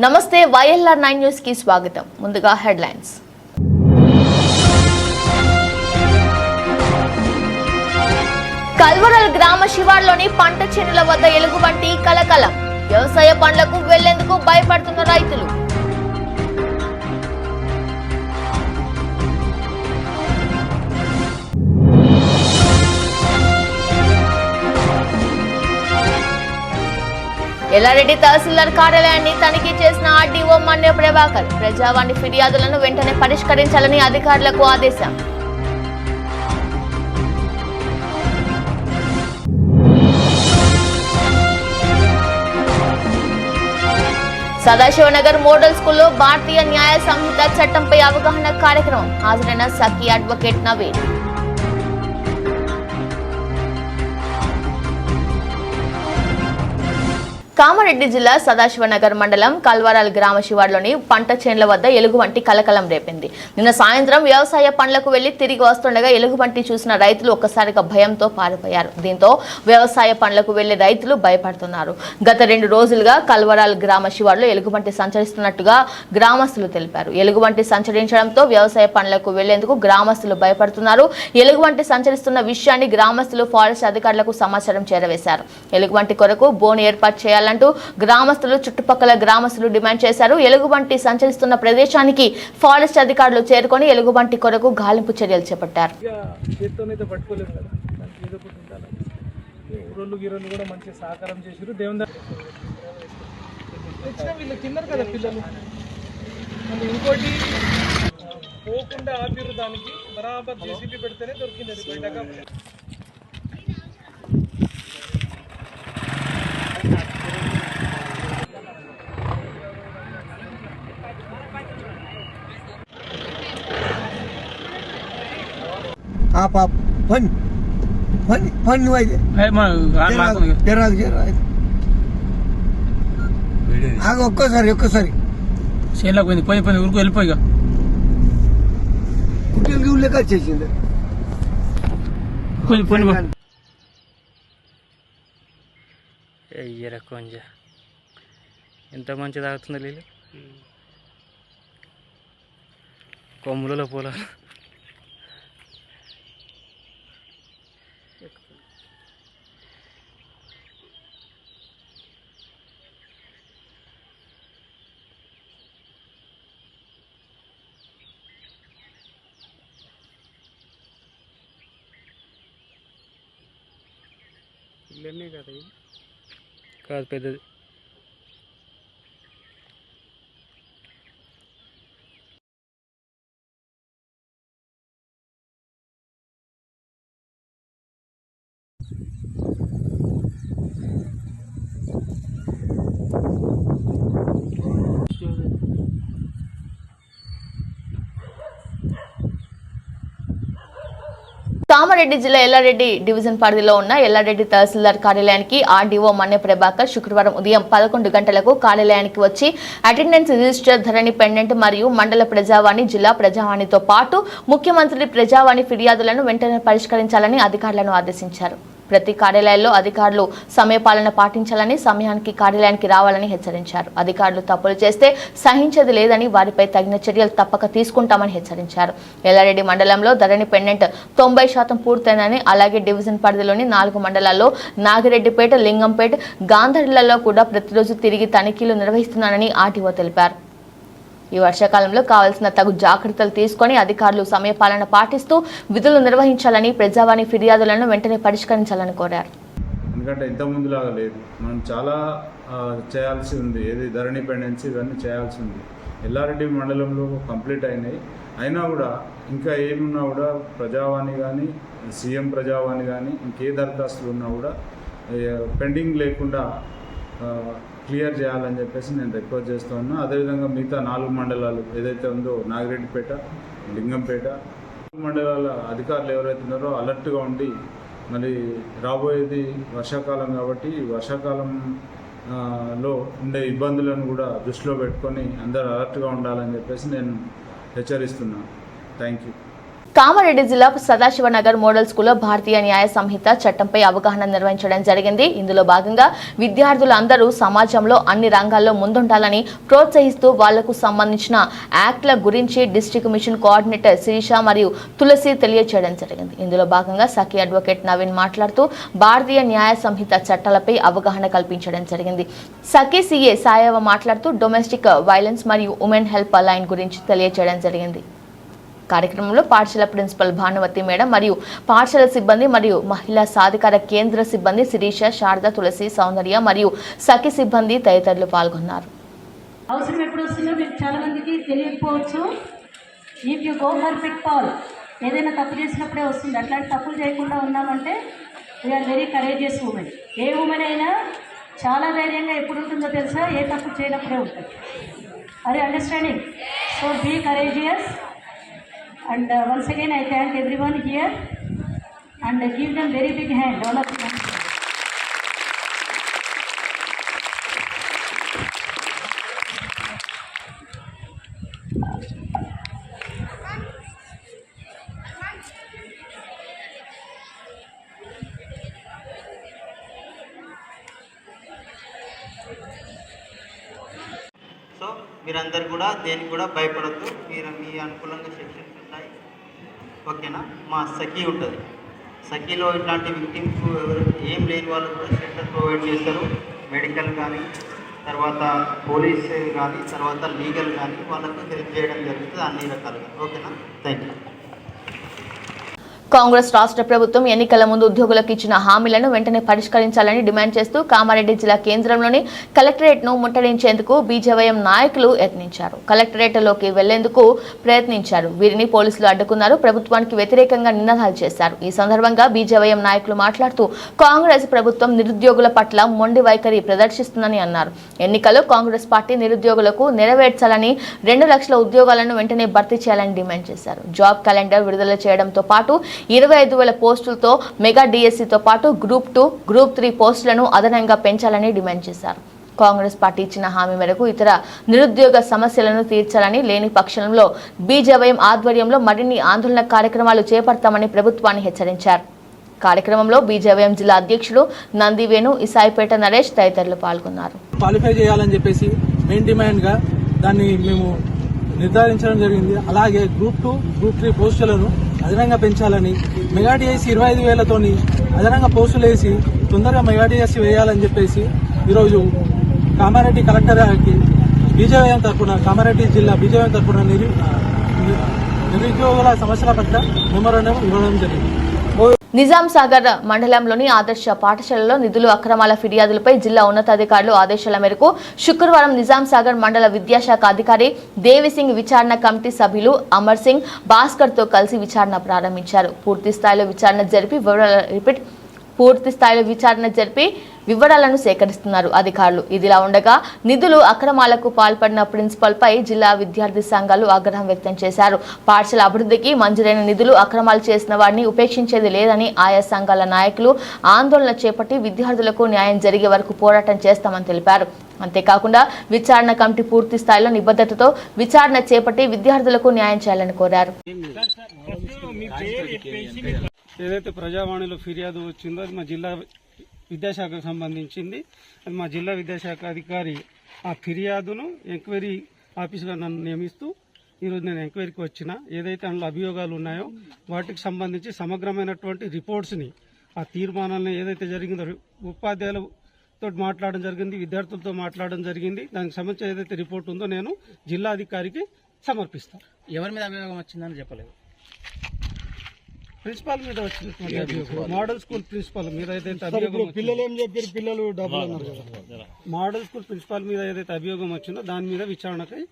నమస్తే YLR 9 news కి స్వాగతం. ముందుగా హెడ్లైన్స్. కల్వరల్ గ్రామ శివార్లోని పంట చేనుల వద్ద ఎలుగుబంటి కలకలం. వ్యవసాయ పనులకు వెళ్లేందుకు భయపడుతున్న రైతులు. ఎల్లారెడ్డి తహసీల్దార్ కార్యాలయాన్ని తనిఖీ చేసిన ఆర్డీఓ మన్య ప్రభాకర్. ప్రజావాణి ఫిర్యాదులను వెంటనే పరిష్కరించాలని అధికారులకు ఆదేశం. సదాశివనగర్ మోడల్ స్కూల్లో భారతీయ న్యాయ సంహిత చట్టంపై అవగాహన కార్యక్రమం. హాజరైన సఖీ అడ్వకేట్ నవీన్. కామారెడ్డి జిల్లా సదాశివనగర్ మండలం కల్వరాల్ గ్రామ శివార్లోని పంట చేన్ల వద్ద ఎలుగుబంటి కలకలం రేపింది. నిన్న సాయంత్రం వ్యవసాయ పనులకు వెళ్లి తిరిగి వస్తుండగా ఎలుగుబంటి చూసిన రైతులు ఒక్కసారిగా భయంతో పారిపోయారు. దీంతో వ్యవసాయ పనులకు వెళ్లే రైతులు భయపడుతున్నారు. గత 2 రోజులుగా కల్వరాల్ గ్రామ శివార్లో ఎలుగుబంటి సంచరిస్తున్నట్టుగా గ్రామస్తులు తెలిపారు. ఎలుగుబంటి సంచరించడంతో వ్యవసాయ పనులకు వెళ్లేందుకు గ్రామస్తులు భయపడుతున్నారు. ఎలుగుబంటి సంచరిస్తున్న విషయాన్ని గ్రామస్తులు ఫారెస్ట్ అధికారులకు సమాచారం చేరవేశారు. ఎలుగుబంటి కొరకు బోన్ ఏర్పాటు చేయాలి అంటూ గ్రామస్తులు చుట్టుపక్కల గ్రామస్తులు డిమాండ్ చేశారు. ఎలుగుబంటి సంచరిస్తున్న ప్రదేశానికి ఫారెస్ట్ అధికారులు చేరుకొని ఎలుగుబంటి కొరకు గాలింపు చర్యలు చేపట్టారు. ఒక్కసారి చేనులకు పోయింది పోయి ఊరుకు వెళ్ళిపోయిగా కుట్టిలకి ఊళ్ళకి వచ్చేసింది. కొంచెం ఎంత మంచి తాగుతుంది నీళ్ళు కొమ్ములలో పొలాలు. ఇల్లనే కదా కాదు పెద్దది. కామారెడ్డి జిల్లా ఎల్లారెడ్డి డివిజన్ పరిధిలో ఉన్న ఎల్లారెడ్డి తహసీల్దార్ కార్యాలయానికి ఆర్డీఓ మన్య ప్రభాకర్ శుక్రవారం ఉదయం 11 గంటలకు కార్యాలయానికి వచ్చి అటెండెన్స్ రిజిస్టర్, ధరణి పెండెంట్ మరియు మండల ప్రజావాణి, జిల్లా ప్రజావాణితో పాటు ముఖ్యమంత్రి ప్రజావాణి ఫిర్యాదులను వెంటనే పరిష్కరించాలని అధికారులను ఆదేశించారు. ప్రతి కార్యాలయాల్లో అధికారులు సమయపాలన పాటించాలని, సమయానికి కార్యాలయానికి రావాలని హెచ్చరించారు. అధికారులు తప్పులు చేస్తే సహించేది లేదని, వారిపై తగిన చర్యలు తప్పక తీసుకుంటామని హెచ్చరించారు. ఎల్లారెడ్డి మండలంలో ధరణి పెండెంట్ 90% పూర్తయిందని, అలాగే డివిజన్ పరిధిలోని 4 మండలాల్లో నాగిరెడ్డిపేట, లింగంపేట, గాంధారిలలో కూడా ప్రతిరోజు తిరిగి తనిఖీలు నిర్వహిస్తున్నానని ఆర్టీఓ తెలిపారు. ఈ వర్షాకాలంలో కావాల్సిన తగు జాగ్రత్తలు తీసుకొని అధికారులు సమయపాలన పాటిస్తూ విధులు నిర్వహించాలని, ప్రజావాణి ఫిర్యాదులను వెంటనే పరిష్కరించాలని కోరారు. ఎందుకంటే ఇంత ముందులాగా లేదు, మనం చాలా చేయాల్సి ఉంది. ఏది ధరణి పెండెన్సీ ఇవన్నీ చేయాల్సి ఉంది. ఎల్లారెడ్డి మండలంలో కంప్లీట్ అయినాయి. అయినా కూడా ఇంకా ఏమున్నా కూడా ప్రజావాణి కానీ, సీఎం ప్రజావాణి కానీ, ఇంకే దరఖాస్తులు ఉన్నా కూడా పెండింగ్ లేకుండా క్లియర్ చేయాలని చెప్పేసి నేను రిక్వెస్ట్ చేస్తూ ఉన్నా. అదేవిధంగా మిగతా 4 మండలాలు ఏదైతే ఉందో నాగిరెడ్డిపేట, లింగంపేట మండలాల అధికారులు ఎవరైతే ఉన్నారో అలర్ట్గా ఉండి, మరి రాబోయేది వర్షాకాలం కాబట్టి వర్షాకాలంలో ఉండే ఇబ్బందులను కూడా దృష్టిలో పెట్టుకొని అందరూ అలర్ట్గా ఉండాలని చెప్పేసి నేను హెచ్చరిస్తున్నాను. Thank you. కామారెడ్డి జిల్లా సదాశివనగర్ మోడల్ స్కూల్లో భారతీయ న్యాయ సంహిత చట్టంపై అవగాహన నిర్వహించడం జరిగింది. ఇందులో భాగంగా విద్యార్థులందరూ సమాజంలో అన్ని రంగాల్లో ముందుండాలని ప్రోత్సహిస్తూ వాళ్లకు సంబంధించిన యాక్ట్ల గురించి డిస్ట్రిక్ట్ మిషన్ కోఆర్డినేటర్ శిరీష మరియు తులసి తెలియజేయడం జరిగింది. ఇందులో భాగంగా సఖీ అడ్వకేట్ నవీన్ మాట్లాడుతూ భారతీయ న్యాయ సంహిత చట్టాలపై అవగాహన కల్పించడం జరిగింది. సఖీ సిఏ సాయవ మాట్లాడుతూ డొమెస్టిక్ వైలెన్స్ మరియు ఉమెన్ హెల్ప్ లైన్ గురించి తెలియజేయడం జరిగింది. కార్యక్రమంలో పాఠశాల ప్రిన్సిపల్ భానుమతి మేడం మరియు పాఠశాల సిబ్బంది మరియు మహిళా సాధికార కేంద్ర సిబ్బంది శిరీష, శారద, తులసి, సౌందర్య మరియు సఖి సిబ్బంది తదితరులు పాల్గొన్నారు. అవసరం ఎప్పుడు వస్తుందో మీకు చాలా మందికి తెలియకపోవచ్చు. If you go for pitfall, ఏదైనా తప్పు చేసినప్పుడే వస్తుంది. అట్లాంటి తప్పులు చేయకుండా ఉన్నామంటే వీఆర్ వెరీ కరేజియస్ ఉమెన్. ఏ ఉమెన్ అయినా చాలా ధైర్యంగా ఎప్పుడు ఉంటుందో తెలుసా? ఏ తప్పు చేయనప్పుడే ఉంటుంది. అది understanding. So be courageous. And once again I thank everyone here and give them very big hand, all of them. So మీరందరూ కూడా దేనికి కూడా భయపడద్దు. మీరు మీ అనుకూలంగా సెక్షన్స్ ఉంటాయి, ఓకేనా? మా సఖీ ఉంటుంది. సఖీలో ఇట్లాంటి విక్టిమ్స్ ఏం లేని వాళ్ళు కూడా షెల్టర్ ప్రొవైడ్ చేస్తారు. మెడికల్ కానీ, తర్వాత పోలీస్ కానీ, తర్వాత లీగల్ కానీ వాళ్ళకు హెల్ప్ చేయడం జరుగుతుంది అన్ని రకాలుగా, ఓకేనా? Thank you. కాంగ్రెస్ రాష్ట్ర ప్రభుత్వం ఎన్నికల ముందు ఉద్యోగులకు ఇచ్చిన హామీలను వెంటనే పరిష్కరించాలని డిమాండ్ చేస్తూ కామారెడ్డి జిల్లా కేంద్రంలోని కలెక్టరేట్ను ముట్టడించేందుకు బీజేవైఎం నాయకులు యత్నించారు. కలెక్టరేట్లోకి వెళ్లేందుకు ప్రయత్నించారు. వీరిని పోలీసులు అడ్డుకున్నారు. ప్రభుత్వానికి వ్యతిరేకంగా నినాదాలు చేశారు. ఈ సందర్భంగా బీజేవైఎం నాయకులు మాట్లాడుతూ కాంగ్రెస్ ప్రభుత్వం నిరుద్యోగుల పట్ల మొండి వైఖరి ప్రదర్శిస్తుందని అన్నారు. ఎన్నికల్లో కాంగ్రెస్ పార్టీ నిరుద్యోగులకు నెరవేర్చాలని 2 లక్షల ఉద్యోగాలను వెంటనే భర్తీ చేయాలని డిమాండ్ చేశారు. జాబ్ క్యాలెండర్ విడుదల చేయడంతో పాటు 25,000 పోస్టులతో మెగా డిఎస్సితో పాటు గ్రూప్ 2, గ్రూప్ 3 పోస్టులను అదనంగా పెంచాలని డిమాండ్ చేశారు. కాంగ్రెస్ పార్టీ ఇచ్చిన హామీ మేరకు ఇతర నిరుద్యోగ సమస్యలను తీర్చాలని, లేని పక్షంలో బీజేవైఎం ఆధ్వర్యంలో మరిన్ని ఆందోళన కార్యక్రమాలు చేపడతామని ప్రభుత్వాన్ని హెచ్చరించారు. కార్యక్రమంలో బీజేవైఎం జిల్లా అధ్యక్షుడు నందివేణు, ఇసాయిపేట నరేష్ తదితరులు పాల్గొన్నారు. క్వాలిఫై చేయాలని చెప్పేసి మెయిన్ డిమాండ్ గా దాన్ని మేము నిర్ధారించడం జరిగింది. అలాగే గ్రూప్ 2, గ్రూప్ 3 పోస్టులను అదనంగా పెంచాలని, మెగా డిఎస్సి 25,000తోని అదనంగా పోస్టులు వేసి తొందరగా మెగా డిఎస్సి వేయాలని చెప్పేసి ఈరోజు కామారెడ్డి కలెక్టర్కి బీజేవైఎం తరఫున, కామారెడ్డి జిల్లా బీజేవైఎం తరఫున నిరుద్యోగుల సమస్యల పట్ల మెమోరాండం ఇవ్వడం జరిగింది. నిజాం సాగర్ మండలంలోని ఆదర్శ పాఠశాలలో నిధులు అక్రమాల ఫిర్యాదులపై జిల్లా ఉన్నతాధికారులు ఆదేశాల మేరకు శుక్రవారం నిజాం సాగర్ మండల విద్యాశాఖ అధికారి దేవిసింగ్ విచారణ కమిటీ సభ్యులు అమర్ సింగ్ భాస్కర్ తో కలిసి విచారణ ప్రారంభించారు. పూర్తి స్థాయిలో విచారణ జరిపి వివరాలను సేకరిస్తున్నారు అధికారులు. ఇదిలా ఉండగా నిధులు అక్రమాలకు పాల్పడిన ప్రిన్సిపల్ పై జిల్లా విద్యార్థి సంఘాలు ఆగ్రహం వ్యక్తం చేశారు. పాఠశాల అభివృద్ధికి మంజూరైన నిధులు అక్రమాలు చేసిన వారిని ఉపేక్షించేది లేదని ఆయా సంఘాల నాయకులు ఆందోళన చేపట్టి విద్యార్థులకు న్యాయం జరిగే వరకు పోరాటం చేస్తామని తెలిపారు. అంతేకాకుండా విచారణ కమిటీ పూర్తి స్థాయిలో నిబద్ధతతో విచారణ చేపట్టి విద్యార్థులకు న్యాయం చేయాలని కోరారు. ఏదైతే ప్రజావాణిలో ఫిర్యాదు వచ్చిందో అది మా జిల్లా విద్యాశాఖకు సంబంధించింది. అది మా జిల్లా విద్యాశాఖ అధికారి ఆ ఫిర్యాదును ఎంక్వైరీ ఆఫీసుగా నన్ను నియమిస్తూ ఈరోజు నేను ఎంక్వైరీకి వచ్చిన. ఏదైతే అందులో అభియోగాలు ఉన్నాయో వాటికి సంబంధించి సమగ్రమైనటువంటి రిపోర్ట్స్ని, ఆ తీర్మానాలను ఏదైతే జరిగిందో ఉపాధ్యాయులతో మాట్లాడడం జరిగింది, విద్యార్థులతో మాట్లాడడం జరిగింది. దానికి సంబంధించి ఏదైతే రిపోర్ట్ ఉందో నేను జిల్లా అధికారికి సమర్పిస్తాను. ఎవరి మీద అభియోగం వచ్చిందని చెప్పలేదు. ప్రిన్సిపాల్ మీద వచ్చినటువంటి అభియోగం, మోడల్ స్కూల్ ప్రిన్సిపాల్ మీద ఏదైతే అభియోగం, పిల్లలు ఏం చెప్పారు, పిల్లలు డబ్బులు అన్నారు కదా, మోడల్ స్కూల్ ప్రిన్సిపాల్ మీద ఏదైతే అభియోగం వచ్చిందో దాని మీద విచారణకై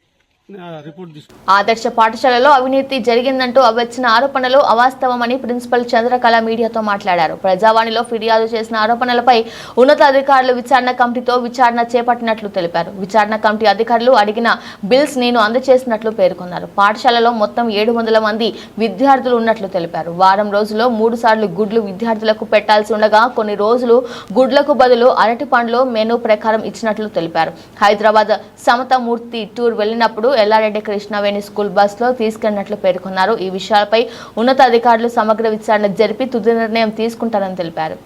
రిపోర్ట్ తీసుకున్నారు. ఆదర్శ పాఠశాలలో అవినీతి జరిగిందంటూ వచ్చిన ఆరోపణలు అవాస్తవమని ప్రిన్సిపల్ చంద్రకళ మీడియాతో మాట్లాడారు. ప్రజావాణిలో ఫిర్యాదు చేసిన ఆరోపణలపై ఉన్నతాధికారులు విచారణ కమిటీతో విచారణ చేపట్టినట్లు తెలిపారు. విచారణ కమిటీ అధికారులు అడిగిన బిల్స్ నేను అందజేసినట్లు పేర్కొన్నారు. పాఠశాలలో మొత్తం 700 మంది విద్యార్థులు ఉన్నట్లు తెలిపారు. వారం రోజుల్లో 3 సార్లు గుడ్లు విద్యార్థులకు పెట్టాల్సి ఉండగా కొన్ని రోజులు గుడ్లకు బదులు అరటి పండ్లు మెనూ ప్రకారం ఇచ్చినట్లు తెలిపారు. హైదరాబాద్ సమతామూర్తి టూర్ వెళ్లినప్పుడు ఎల్లారెడ్డి కృష్ణవేణి స్కూల్ బస్సులో తీసుకెళ్లినట్లు పేర్కొన్నారు. ఈ విషయాలపై ఉన్నతాధికారులు సమగ్ర విచారణ జరిపి తుది నిర్ణయం తీసుకుంటారని తెలిపారు.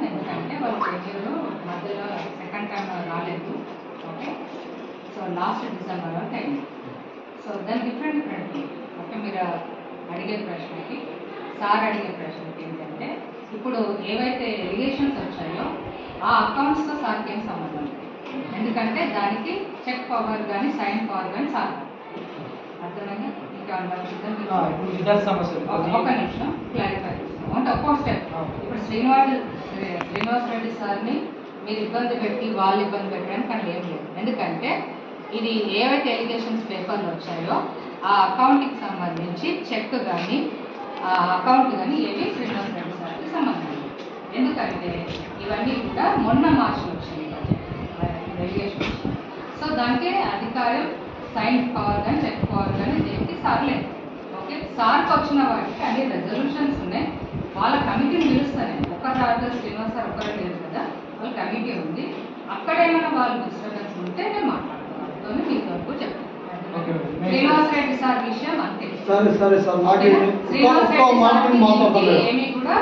ఎందుకంటే వాళ్ళు పేజీలో మధ్యలో సెకండ్ టైం రాలేదు. ఓకే, సో లాస్ట్ డిసెంబర్ వరకు అయింది. సో దాని డిఫరెంట్ ఓకే, మీరు అడిగే ప్రశ్నకి సార్ అడిగే ప్రశ్నకి ఏంటంటే ఇప్పుడు ఏవైతే ఎలిగేషన్స్ వచ్చాయో ఆ అకౌంట్స్తో సార్కి ఏం సంబంధం లేదు. ఎందుకంటే దానికి చెక్ పవర్ కానీ సైన్ పవర్ కానీ సార్ అర్థమైందా? ఇంకా ఒక నిమిషం క్లారిఫై చేస్తాం అంటే ఒక్కో స్టెప్. ఇప్పుడు శ్రీనివాస్ రెడ్డి సార్ని మీరు ఇబ్బంది పెట్టి వాళ్ళు ఇబ్బంది పెట్టడానికి అక్కడ ఏం లేదు. ఎందుకంటే ఇది ఏవైతే ఎలిగేషన్స్ పేపర్లు వచ్చాయో ఆ అకౌంట్కి సంబంధించి చెక్ కానీ ఆ అకౌంట్ కానీ ఏవి శ్రీనివాస్ రెడ్డి సార్కి సంబంధం లేదు. ఎందుకంటే ఇవన్నీ కూడా మొన్న మార్చిలో వచ్చినాయి ఎలిగేషన్స్. సో దానికి అధికారం సైన్ పవర్ కానీ చెక్ పవర్ కానీ దేనికి సార్ లేదు. ఓకే, సార్కి వచ్చిన వాటికి అన్ని రెజల్యూషన్స్ ఉన్నాయి. వాళ్ళ కమిటీని పిలుస్తానే ఒకరి తర్వాత శ్రీనివాస్ సార్ ఒకరే లేదు కదా, వాళ్ళ కమిటీ ఉంది. అక్కడ ఏమైనా వాళ్ళు డిస్టర్బెన్స్ ఉంటే నేను మాట్లాడుతున్నాను మీకు వరకు చెప్తాను. శ్రీనివాస్ రెడ్డి సార్ విషయం అంతే. ఏమి కూడా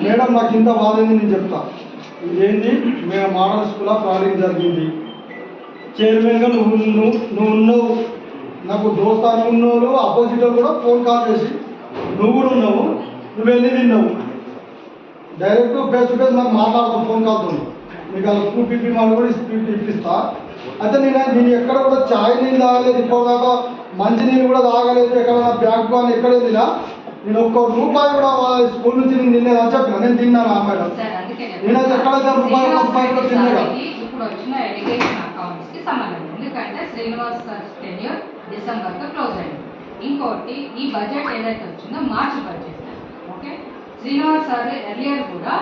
మేడం నాకు ఇంత బాధైంది, నేను చెప్తా. ఇదేంటి మేము మోడల్ స్కూల్ ప్రాబ్లం జరిగింది. చైర్మన్గా నువ్వు ఉన్నావు, నాకు దోస్తాను ఉన్నోళ్ళు అపోజిట్ కూడా ఫోన్ కాల్ చేసి నువ్వు కూడా ఉన్నావు, నువ్వు వెళ్ళి తిన్నావు. డైరెక్ట్ ఫేస్ టు ఫేస్ నాకు మాట్లాడతాం ఫోన్ కాల్తో. మీకు అలా స్కూల్ పీపీ వాళ్ళు కూడా ఇప్పిస్తా. అయితే నేను ఎక్కడ కూడా ఛాయ్ నీళ్ళు తాగలేదు, ఇప్పటిదాకా మంచి నీళ్ళు కూడా తాగలేదు. ఎక్కడ నా బ్యాగ్ కానీ ఎక్కడ వెళ్ళినా నేను ఒక్క రూపాయి కూడా స్కూల్ నుంచి నేను తినేదని చెప్పిన. నేను తిన్నాను ఆ మేడం, నేను ఎక్కడైతే రూపాయి కూడా తిన్నాను. ఇప్పుడు వచ్చిన ఎలిగేషన్ అకౌంట్స్ కి సంబంధం. ఎందుకంటే శ్రీనివాస్ సార్ టెన్యూర్ డిసెంబర్ తో క్లోజ్ అయింది. ఇంకోటి ఈ బడ్జెట్ ఏదైతే వచ్చిందో మార్చి budget. Okay, Srinivas sir earlier కూడా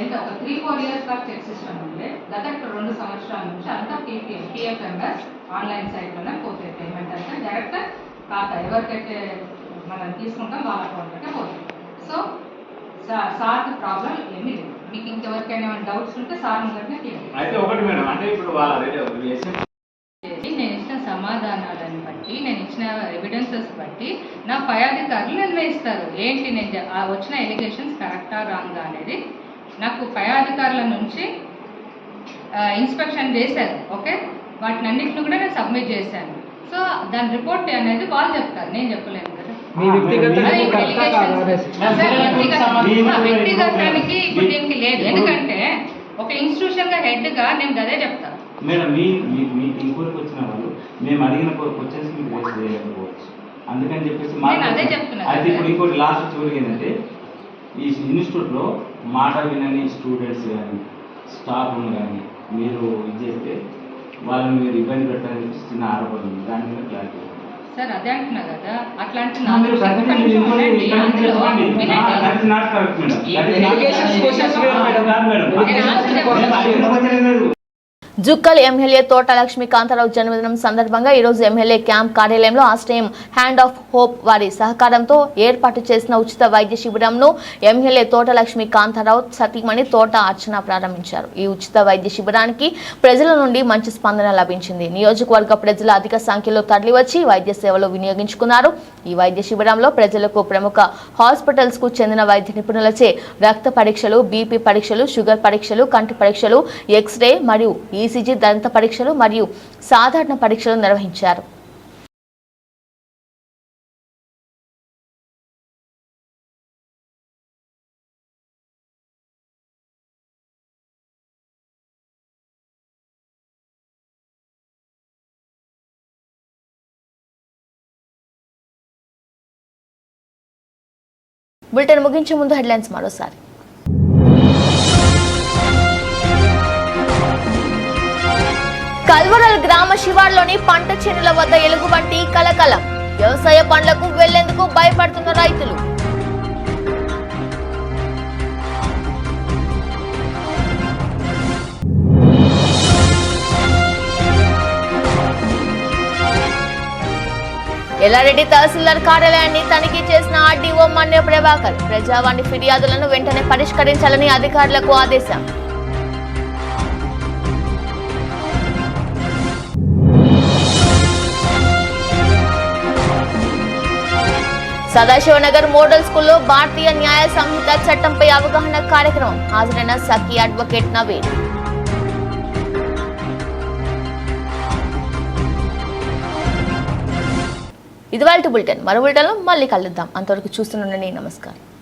ఎంత ఒక 3-4 years దాకా చెక్ సిస్టమ్ ఉండే. గత 2 సంవత్సరాల నుంచి అంతా PFMS ఆన్లైన్ సైట్లోనే పోతాయి. పేమెంట్ అంటే డైరెక్ట్ ఖాతా ఎవరికైతే మనం తీసుకుంటాం వాళ్ళ అకౌంట్కే పోతుంది. సో సార్కి ప్రాబ్లం ఏమీ లేదు. మీకు ఇంకెవరికైనా డౌట్స్ ఉంటే సార్ ముందరనే అయితే ఒకటి మేడం, అంటే ఇప్పుడు నేను ఇచ్చిన సమాధానాలను బట్టి నేను ఇచ్చిన ఎవిడెన్సెస్ బట్టి నా పై అధికారులు నిర్ణయిస్తారు ఏంటి నేను వచ్చిన ఎలిగేషన్స్ కరెక్టా రాంగా అనేది. నాకు పై అధికారుల నుంచి ఇన్స్పెక్షన్ చేశారు. ఓకే, వాటిని అన్నింటిని కూడా నేను సబ్మిట్ చేశాను. సో దాని రిపోర్ట్ అనేది వాళ్ళు చెప్తారు, నేను చెప్పలేను కదా. వ్యక్తిగతానికి ఇప్పుడు దీనికి లేదు. ఎందుకంటే ఒక ఇన్స్టిట్యూషన్ గా హెడ్ గా నేను అదే చెప్తాను. మేడం మీ ఇంకోరికి వచ్చిన వాళ్ళు మేము అడిగిన క్వశ్చన్స్ మీకు రేస్ చేయలేకపోవచ్చు, అందుకని చెప్పేసి అదే చెప్తున్నాను. అయితే ఇప్పుడు ఇంకోటి లాస్ట్ చివరికి ఏంటంటే ఈ ఇన్స్టిట్యూట్లో మాట వినని స్టూడెంట్స్ కానీ స్టాఫ్ కానీ మీరు ఇది చేస్తే వాళ్ళని మీరు ఇబ్బంది పెట్టాలని చిన్న ఆరోపణ ఉంది. దాని మీద క్లారిటీ సార్ అదే అంటున్నా కదా. అట్లాంటి జుక్కల్ ఎమ్మెల్యే తోట లక్ష్మీకాంతారావు జన్మదినం సందర్భంగా ఈరోజు ఎమ్మెల్యే క్యాంప్ కార్యాలయంలో ఆశ్రయం హ్యాండ్ ఆఫ్ హోప్ వారి సహకారంతో ఏర్పాటు చేసిన ఉచిత వైద్య శిబిరంను ఎమ్మెల్యే తోట లక్ష్మీకాంతారావు సతీమణి తోట అర్చన ప్రారంభించారు. ఈ ఉచిత వైద్య శిబిరానికి ప్రజల నుండి మంచి స్పందన లభించింది. నియోజకవర్గ ప్రజలు అధిక సంఖ్యలో తరలివచ్చి వైద్య సేవలు వినియోగించుకున్నారు. ఈ వైద్య శిబిరంలో ప్రజలకు ప్రముఖ హాస్పిటల్స్ కు చెందిన వైద్య నిపుణులచే రక్త పరీక్షలు, బీపీ పరీక్షలు, షుగర్ పరీక్షలు, కంటి పరీక్షలు, ఎక్స్రే మరియు ఈసీజీ దంత పరీక్షలు మరియు సాధారణ పరీక్షలు నిర్వహించారు. బులెటిన్ ముగించే ముందు హెడ్లైన్స్ మరోసారి. కల్వరల్ గ్రామ శివార్లోని పంట చేనుల వద్ద ఎలుగుబంటి కలకలం. వ్యవసాయ పనులకు వెళ్లేందుకు భయపడుతున్న రైతులు. ఎల్లారెడ్డి తహసీల్దార్ కార్యాలయాన్ని తనిఖీ చేసిన ఆర్డీఓ మన్య ప్రభాకర్. ప్రజావాణి ఫిర్యాదులను వెంటనే పరిష్కరించాలని అధికారులకు ఆదేశం. సదాశివనగర్ మోడల్ స్కూల్లో భారతీయ న్యాయ సంహిత చట్టంపై అవగాహన కార్యక్రమం. హాజరైన సఖీ అడ్వకేట్ నవీన్. ఇది వాళ్ళ బులెటిన్. మరో బులెటిన్లో మళ్ళీ కలుద్దాం. అంతవరకు చూస్తుండండి. నమస్కారం.